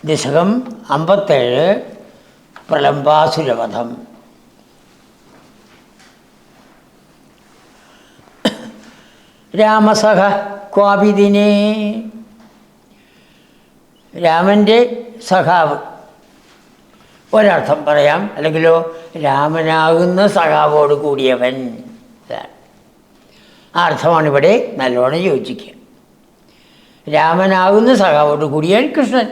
ദശകം 57 പ്രലംബാസുരവധം. രാമസഹ ക്വാപിദിനേ, രാമൻ്റെ സഖാവ് ഒരർത്ഥം പറയാം, അല്ലെങ്കിലോ രാമനാകുന്ന സഖാവോട് കൂടിയവൻ. ആ അർത്ഥമാണ് ഇവിടെ നല്ലോണം യോജിക്കുക. രാമനാകുന്ന സഖാവോട് കൂടിയവൻ കൃഷ്ണൻ.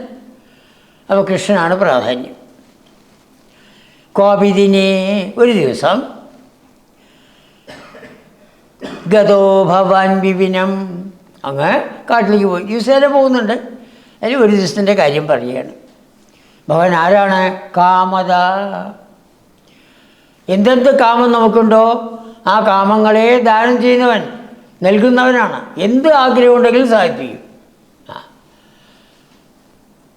അപ്പോൾ കൃഷ്ണനാണ് പ്രാധാന്യം. കോപിദിനെ, ഒരു ദിവസം ഗതോ ഭവാൻ വിപിനം, അങ്ങ് കാട്ടിലേക്ക് പോയി. ദിവസേന പോകുന്നുണ്ട്. അതിൽ ഒരു ദിവസത്തിൻ്റെ കാര്യം പറയുകയാണ്. ഭഗവാൻ ആരാണ്? കാമത. എന്തെന്ത് കാമം നമുക്കുണ്ടോ ആ കാമങ്ങളെ ദാനം ചെയ്യുന്നവൻ, നൽകുന്നവനാണ്. എന്ത് ആഗ്രഹമുണ്ടെങ്കിലും സാധിപ്പിക്കും.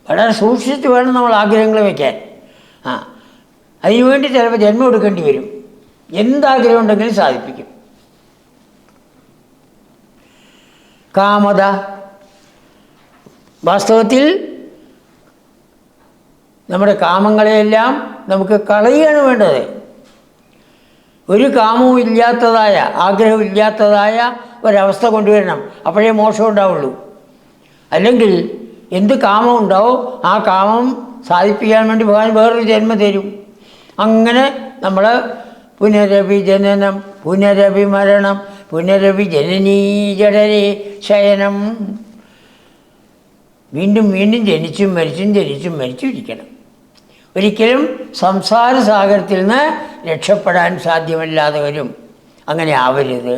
വളരെ സൂക്ഷിച്ച് വേണം നമ്മൾ ആഗ്രഹങ്ങൾ വയ്ക്കാൻ. അതിനുവേണ്ടി ചിലപ്പോൾ ജന്മം എടുക്കേണ്ടി വരും. എന്താഗ്രഹം ഉണ്ടെങ്കിലും സാധിപ്പിക്കും. കാമത വാസ്തവത്തിൽ നമ്മുടെ കാമങ്ങളെയെല്ലാം നമുക്ക് കളയുകയാണ് വേണ്ടത്. ഒരു കാമവും ഇല്ലാത്തതായ, ആഗ്രഹമില്ലാത്തതായ ഒരവസ്ഥ കൊണ്ടുവരണം. അപ്പോഴേ മോശം ഉണ്ടാവുള്ളൂ. അല്ലെങ്കിൽ എന്ത് കാമം ഉണ്ടാവോ ആ കാമം സാധിപ്പിക്കാൻ വേണ്ടി ഭഗവാൻ വേറൊരു ജന്മം തരും. അങ്ങനെ നമ്മൾ പുനരഭി ജനനം, പുനരഭി മരണം, പുനരഭി ജനനീ ജഠരേ ശയനം, വീണ്ടും വീണ്ടും ജനിച്ചും മരിച്ചും ജനിച്ചും മരിച്ചും ഇരിക്കണം. ഒരിക്കലും സംസാര സാഗരത്തിൽ നിന്ന് രക്ഷപ്പെടാൻ സാധ്യമല്ലാതെ വരും. അങ്ങനെ ആവരുത്.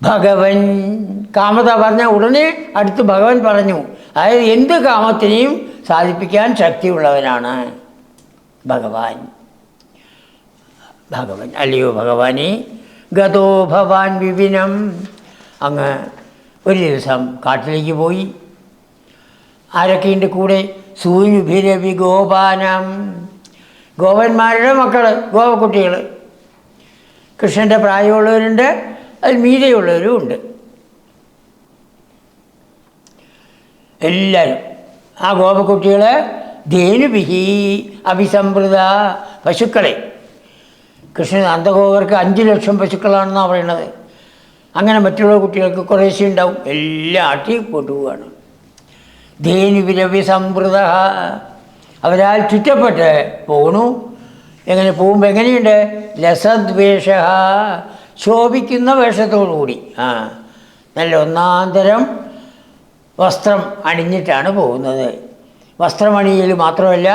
ഭഗവൻ, കാമത പറഞ്ഞ ഉടനെ അടുത്ത് ഭഗവൻ പറഞ്ഞു. അതായത് എന്ത് കാമത്തിനെയും സാധിപ്പിക്കാൻ ശക്തിയുള്ളവനാണ് ഭഗവാൻ. ഭഗവൻ അല്ലയോ ഭഗവാനെ, ഗതോ ഭവാൻ വിപിനം, അങ്ങ് ഒരു ദിവസം കാട്ടിലേക്ക് പോയി. ആരൊക്കെയുണ്ട് കൂടെ? സൂനുഭിരവി ഗോപാനം, ഗോപന്മാരുടെ മക്കൾ, ഗോപക്കുട്ടികൾ. കൃഷ്ണൻ്റെ പ്രായമുള്ളവരുണ്ട്, അതിൽ മീതയുള്ളവരും ഉണ്ട്. എല്ലാവരും ആ ഗോപക്കുട്ടികൾ ധേനുഭിഹി അഭിസംവൃത, പശുക്കളെ. കൃഷ്ണൻ അന്ധഗോപർക്ക് 5 ലക്ഷം പശുക്കളാണെന്നാണ് പറയുന്നത്. അങ്ങനെ മറ്റുള്ള കുട്ടികൾക്ക് കുറേശ്ശെ ഉണ്ടാവും. എല്ലാം ആട്ടി കൊണ്ടുപോവുകയാണ്. ധേനുവിരവി സംവൃത, അവരാൽ ചുറ്റപ്പെട്ട് പോകണു. എങ്ങനെ പോകുമ്പോൾ എങ്ങനെയുണ്ട്? ലസദ്വേഷ, ശോഭിക്കുന്ന വേഷത്തോടുകൂടി. നല്ല ഒന്നാന്തരം വസ്ത്രം അണിഞ്ഞിട്ടാണ് പോകുന്നത്. വസ്ത്രമണിയിൽ മാത്രമല്ല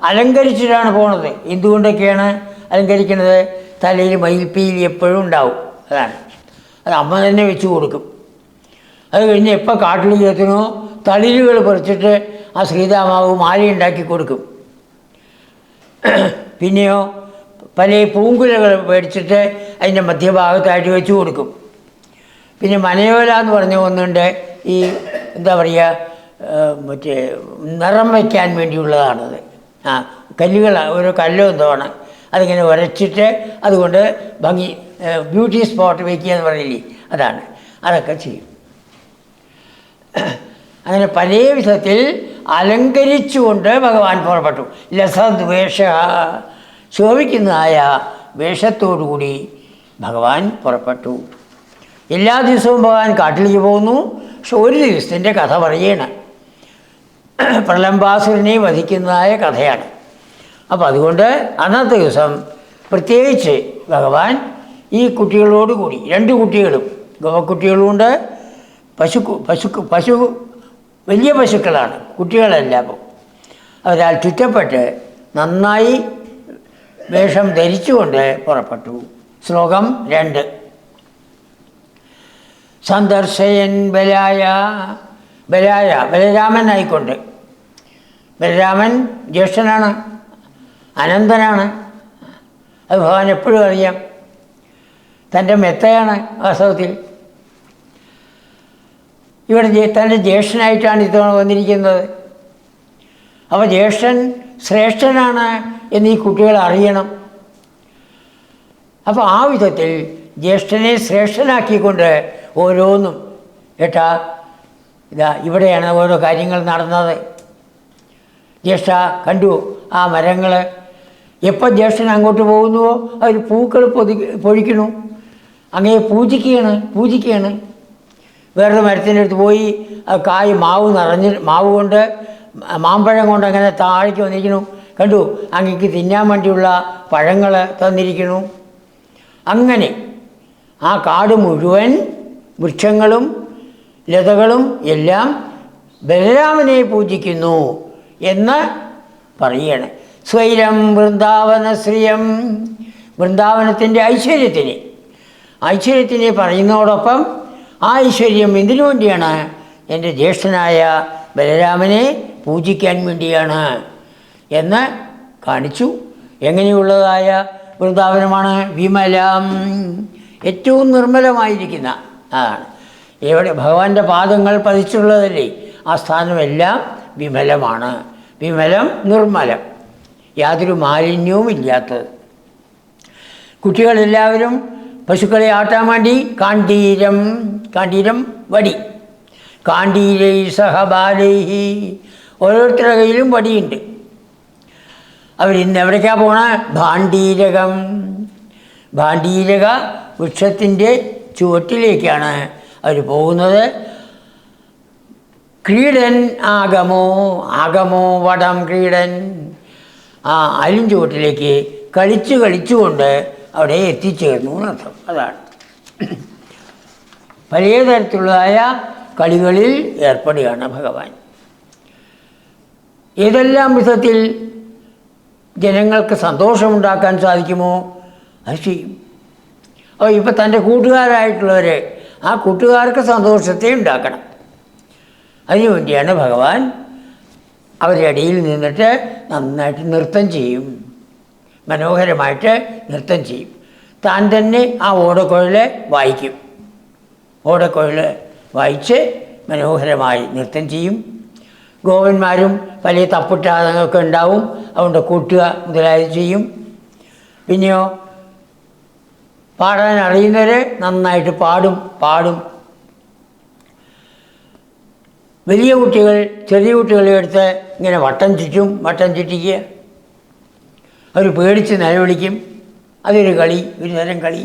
അലങ്കരിച്ചിട്ടാണ് പോകുന്നത്. എന്തുകൊണ്ടൊക്കെയാണ് അലങ്കരിക്കുന്നത്? തലയിൽ മയിൽപ്പീലി എപ്പോഴും ഉണ്ടാവും. അതാണ്. അത് അമ്മ തന്നെ വെച്ച് കൊടുക്കും. അത് കഴിഞ്ഞ് എപ്പോൾ കാട്ടിലേക്ക് എത്തുന്നോ തളിരുകൾ പറിച്ചിട്ട് ആ ശ്രീരാമാവ് മാലയുണ്ടാക്കി കൊടുക്കും. പിന്നെയോ പല പൂങ്കുലകൾ മേടിച്ചിട്ട് അതിൻ്റെ മധ്യഭാഗത്തായിട്ട് വെച്ച് കൊടുക്കും. പിന്നെ മനയോല എന്ന് പറഞ്ഞ ഒന്നുണ്ട്. ഈ എന്താ പറയുക, മറ്റേ നിറം വയ്ക്കാൻ വേണ്ടിയുള്ളതാണത്. കല്ലുകൾ, ഓരോ കല്ലോ എന്തോണ്, അതിങ്ങനെ ഉരച്ചിട്ട് അതുകൊണ്ട് ഭംഗി, ബ്യൂട്ടി സ്പോട്ട് വയ്ക്കുക എന്ന് പറയില്ലേ, അതാണ്. അതൊക്കെ ചെയ്യും. അങ്ങനെ പല വിധത്തിൽ അലങ്കരിച്ചുകൊണ്ട് ഭഗവാൻ പുറപ്പെട്ടു. ലസദ്വേഷ, ശോഭിക്കുന്നതായ വേഷത്തോടുകൂടി ഭഗവാൻ പുറപ്പെട്ടു. എല്ലാ ദിവസവും ഭഗവാൻ കാട്ടിലേക്ക് പോകുന്നു. പക്ഷെ ഒരു ദിവസത്തിൻ്റെ കഥ പറയുകയാണ്. പ്രലംബാസുരനെ വധിക്കുന്നതായ കഥയാണ്. അപ്പോൾ അതുകൊണ്ട് അന്നത്തെ ദിവസം പ്രത്യേകിച്ച് ഭഗവാൻ ഈ കുട്ടികളോടുകൂടി, 2 കുട്ടികളും, ഗോപക്കുട്ടികളുമുണ്ട്, പശു വലിയ പശുക്കളാണ്, കുട്ടികളല്ല. അപ്പോൾ അവരാൽ ചുറ്റപ്പെട്ട് നന്നായി വേഷം ധരിച്ചുകൊണ്ട് പുറപ്പെട്ടു. ശ്ലോകം 2. സന്ദർശയൻ ബലായ, ബലരാമനായിക്കൊണ്ട്. ബലരാമൻ ജ്യേഷ്ഠനാണ്, അനന്തനാണ്. അത് ഭഗവാൻ എപ്പോഴും അറിയാം. തൻ്റെ മെത്തയാണ് വാസ്തവത്തിൽ. ഇവിടെ തൻ്റെ ജ്യേഷ്ഠനായിട്ടാണ് ഇത്തവണ വന്നിരിക്കുന്നത്. അപ്പോൾ ജ്യേഷ്ഠൻ ശ്രേഷ്ഠനാണ് എന്ന് ഈ കുട്ടികൾ അറിയണം. അപ്പോൾ ആ വിധത്തിൽ ജ്യേഷ്ഠനെ ശ്രേഷ്ഠനാക്കിക്കൊണ്ട് ഓരോന്നും ഏട്ടാ ഇതാ ഇവിടെയാണ് ഓരോ കാര്യങ്ങൾ നടന്നത്. ജ്യേഷ്ഠ കണ്ടു ആ മരങ്ങൾ. എപ്പോൾ ജ്യേഷ്ഠൻ അങ്ങോട്ട് പോകുന്നുവോ അതിൽ പൂക്കൾ പൊഴിക്കണു. അങ്ങനെ പൂജിക്കുകയാണ്. വേറൊരു മരത്തിൻ്റെ അടുത്ത് പോയി കായ് മാവ് കൊണ്ട് മാമ്പഴം കൊണ്ട് അങ്ങനെ താഴേക്ക് വന്നിരിക്കുന്നു. കണ്ടു അങ്ങേക്ക് തിന്നാൻ വേണ്ടിയുള്ള പഴങ്ങൾ തന്നിരിക്കുന്നു. അങ്ങനെ ആ കാട് മുഴുവൻ വൃക്ഷങ്ങളും ലതകളും എല്ലാം ബലരാമനെ പൂജിക്കുന്നു എന്ന് പറയണം. സ്വൈരം വൃന്ദാവനശ്രിയം, വൃന്ദാവനത്തിൻ്റെ ഐശ്വര്യത്തിനെ പറയുന്നതോടൊപ്പം ആ ഐശ്വര്യം എന്തിനു വേണ്ടിയാണ്? എൻ്റെ ജ്യേഷ്ഠനായ ബലരാമനെ പൂജിക്കാൻ വേണ്ടിയാണ് എന്ന് കാണിച്ചു. എങ്ങനെയുള്ളതായ വൃന്ദാവനമാണ്? വിമലം, ഏറ്റവും നിർമ്മലമായിരിക്കുന്ന ആണ്. എവിടെ ഭഗവാന്റെ പാദങ്ങൾ പതിച്ചുള്ളതല്ലേ, ആ സ്ഥാനമെല്ലാം വിമലമാണ്. വിമലം, നിർമ്മലം, യാതൊരു മാലിന്യവും ഇല്ലാത്തത്. കുട്ടികളെല്ലാവരും പശുക്കളെ ആട്ടാൻ വേണ്ടി കാണ്ടീരം വടി, കാണ്ടീരൈ സഹബാലൈഹി, ഓരോരുത്തരുടെ കയ്യിലും വടിയുണ്ട്. അവരിന്ന് എവിടേക്കാണ് പോണ? ഭാണ്ഡീരക വൃക്ഷത്തിൻ്റെ ചുവട്ടിലേക്കാണ് അവർ പോകുന്നത്. ക്രീഡൻ ആഗമോ വടം ക്രീഡൻ, ആ അലിൻ ചുവട്ടിലേക്ക് കളിച്ചുകൊണ്ട് അവിടെ എത്തിച്ചേർന്നു എന്നർത്ഥം. അതാണ് പലതരത്തിലുള്ളതായ കളികളിൽ ഏർപ്പെടുകയാണ് ഭഗവാൻ. ഏതെല്ലാം വിധത്തിൽ ജനങ്ങൾക്ക് സന്തോഷമുണ്ടാക്കാൻ സാധിക്കുമോ അത് ചെയ്യും. അപ്പോൾ ഇപ്പം തൻ്റെ കൂട്ടുകാരായിട്ടുള്ളവർ, ആ കൂട്ടുകാർക്ക് സന്തോഷത്തെ ഉണ്ടാക്കണം. അതിനുവേണ്ടിയാണ് ഭഗവാൻ അവരുടെ ഇടയിൽ നിന്നിട്ട് നന്നായിട്ട് നൃത്തം ചെയ്യും, മനോഹരമായിട്ട് നൃത്തം ചെയ്യും. താൻ തന്നെ ആ ഓടക്കുഴൽ വായിക്കും. ഓടക്കുഴൽ വായിച്ച് മനോഹരമായി നൃത്തം ചെയ്യും. ഗോപന്മാരും വലിയ തപ്പിട്ടാതൊക്കെ ഉണ്ടാവും, അതുകൊണ്ട് കൂട്ടുക മുതലായത് ചെയ്യും. പിന്നെയോ പാടാൻ അറിയുന്നവർ നന്നായിട്ട് പാടും. വലിയ കുട്ടികൾ ചെറിയ കുട്ടികളെ എടുത്ത് ഇങ്ങനെ വട്ടം ചുറ്റിക്കുക. അവർ പേടിച്ച് നിലവിളിക്കും. അതൊരു കളി, ഒരു തരം കളി.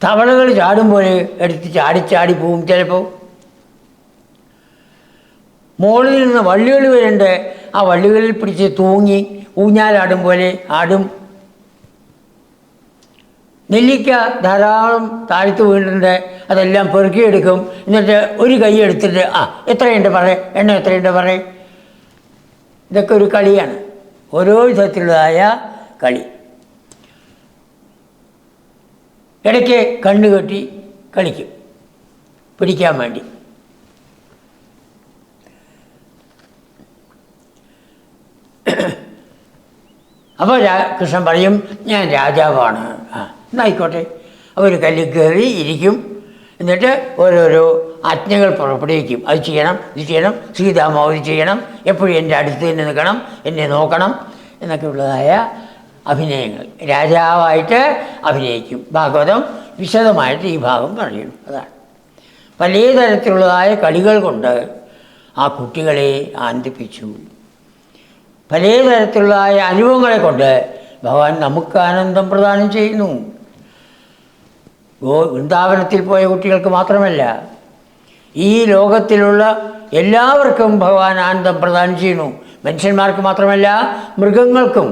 തവളകൾ ചാടുമ്പോൾ എടുത്ത് ചാടി പോവും. ചിലപ്പോൾ മുകളിൽ നിന്ന് വള്ളികൾ വരുന്നുണ്ട്, ആ വള്ളികളിൽ പിടിച്ച് തൂങ്ങി ഊഞ്ഞാലാടും പോലെ ആടും. നെല്ലിക്ക ധാരാളം താഴ്ത്ത് വീണിട്ടുണ്ട്, അതെല്ലാം പെറുക്കിയെടുക്കും. എന്നിട്ട് ഒരു കൈ എടുത്തിട്ട് എത്രയുണ്ട് എണ്ണ എത്രയുണ്ട് ഇതൊക്കെ ഒരു കളിയാണ്, ഓരോ വിധത്തിലുള്ളതായ കളി. ഇടയ്ക്ക് കണ്ണ് കെട്ടി കളിക്കും പിടിക്കാൻ വേണ്ടി. അപ്പോൾ കൃഷ്ണൻ പറയും, ഞാൻ രാജാവാണ്. എന്നായിക്കോട്ടെ. അവർ കല്ലിൽ കയറി ഇരിക്കും. എന്നിട്ട് ഓരോരോ ആജ്ഞകൾ പുറപ്പെടുവിക്കും. അത് ചെയ്യണം, ഇത് ചെയ്യണം, സീതാമാവതി ചെയ്യണം, എപ്പോഴും എൻ്റെ അടുത്ത് തന്നെ നിൽക്കണം, എന്നെ നോക്കണം എന്നൊക്കെ ഉള്ളതായ അഭിനയങ്ങൾ. രാജാവായിട്ട് അഭിനയിക്കും. ഭാഗവതം വിശദമായിട്ട് ഈ ഭാഗം പറയുന്നു. അതാണ് പലതരത്തിലുള്ളതായ കളികൾ കൊണ്ട് ആ കുട്ടികളെ ആനന്ദിപ്പിച്ചു. പലതരത്തിലുള്ളതായ അനുഭവങ്ങളെ കൊണ്ട് ഭഗവാൻ നമുക്ക് ആനന്ദം പ്രദാനം ചെയ്യുന്നു. വൃന്ദാവനത്തിൽ പോയ കുട്ടികൾക്ക് മാത്രമല്ല, ഈ ലോകത്തിലുള്ള എല്ലാവർക്കും ഭഗവാൻ ആനന്ദം പ്രദാനം ചെയ്യുന്നു. മനുഷ്യന്മാർക്ക് മാത്രമല്ല, മൃഗങ്ങൾക്കും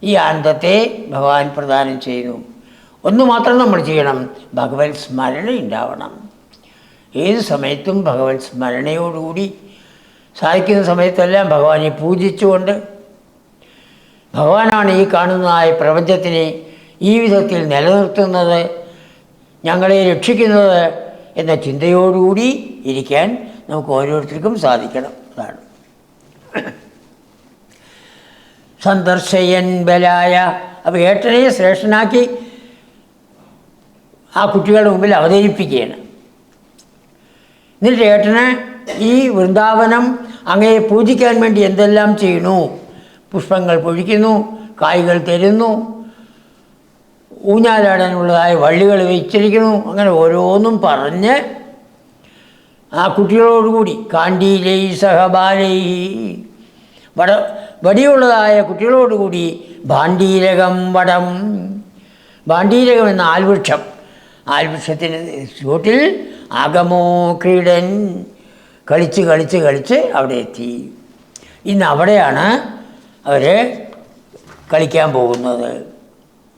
ഈ ആനന്ദത്തെ ഭഗവാൻ പ്രദാനം ചെയ്യുന്നു. ഒന്ന് മാത്രം നമ്മൾ ചെയ്യണം, ഭഗവത് സ്മരണ ഉണ്ടാവണം. ഏത് സമയത്തും ഭഗവത് സ്മരണയോടുകൂടി, സാധിക്കുന്ന സമയത്തെല്ലാം ഭഗവാനെ പൂജിച്ചുകൊണ്ട്, ഭഗവാനാണ് ഈ കാണുന്നതായ പ്രപഞ്ചത്തിനെ ഈ വിധത്തിൽ നിലനിർത്തുന്നത്, ഞങ്ങളെ രക്ഷിക്കുന്നത് എന്ന ചിന്തയോടുകൂടി ഇരിക്കാൻ നമുക്ക് ഓരോരുത്തർക്കും സാധിക്കണം. അതാണ് സന്ദർശയൻ ബലായ. അപ്പോൾ ഏട്ടനെ ശ്രേഷ്ഠനാക്കി ആ കുട്ടികളുടെ മുമ്പിൽ അവതരിപ്പിക്കുകയാണ്. എന്നിട്ട് ഏട്ടന് ഈ വൃന്ദാവനം അങ്ങയെ പൂജിക്കാൻ വേണ്ടി എന്തെല്ലാം ചെയ്യുന്നു, പുഷ്പങ്ങൾ പൊഴിക്കുന്നു, കായ്കൾ തരുന്നു, ഊഞ്ഞാലാടാനുള്ളതായ വള്ളികൾ വെച്ചിരിക്കുന്നു, അങ്ങനെ ഓരോന്നും പറഞ്ഞ് ആ കുട്ടികളോടുകൂടി കാണ്ടീലൈ സഹബാലൈ വടിയുള്ളതായ കുട്ടികളോടുകൂടി ഭാണ്ഡീരകം വടം. ഭാണ്ഡീരകം എന്ന ആൽവൃക്ഷം, ആൽവൃക്ഷത്തിന് ചുവട്ടിൽ ആഗമോ ക്രീഡൻ കളിച്ച് കളിച്ച് കളിച്ച് അവിടെ എത്തി. ഇന്ന് അവിടെയാണ് അവർ കളിക്കാൻ പോകുന്നത്.